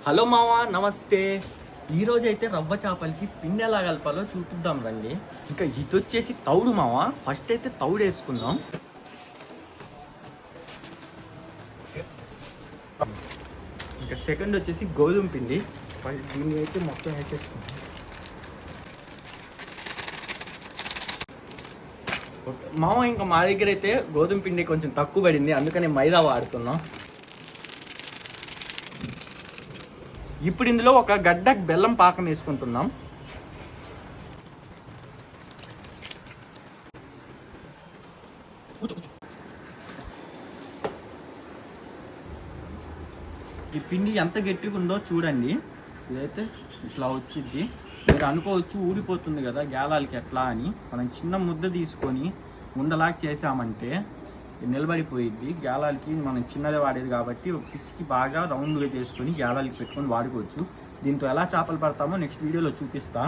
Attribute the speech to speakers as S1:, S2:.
S1: Hello మావా, నమస్తే. ఈరోజు అయితే రవ్వ చేపలకి పిండి ఎలా కలపాలో చూపిద్దాం రండి. ఇంకా ఇది వచ్చేసి తౌడు మావా. ఫస్ట్ అయితే తౌడు వేసుకుందాం. ఇంకా సెకండ్ వచ్చేసి గోధుమ పిండి. దీన్ని అయితే మొత్తం వేసేసుకుందాం. మావ ఇంకా మా దగ్గర అయితే గోధుమ పిండి కొంచెం తక్కువ పడింది, అందుకని మైదా వాడుతున్నాం. ఇప్పుడు ఇందులో ఒక గడ్డ బెల్లం పాకం వేసుకుంటున్నాం. ఈ పిండి ఎంత గట్టిగా ఉందో చూడండి. ఇదైతే ఇట్లా వచ్చింది. మీరు అనుకోవచ్చు ఊడిపోతుంది కదా గ్యాలాలకి ఎట్లా అని. మనం చిన్న ముద్ద తీసుకొని ఉండలాగా చేసామంటే నిలబడిపోయిద్ది. గ్యాలాలకి మనం చిన్నదే వాడేది కాబట్టి ఒక పిసికి బాగా రౌండ్గా చేసుకొని గ్యాలాలకి పెట్టుకొని వాడుకోవచ్చు. దీంతో ఎలా చేపలు పడతామో నెక్స్ట్ వీడియోలో చూపిస్తా.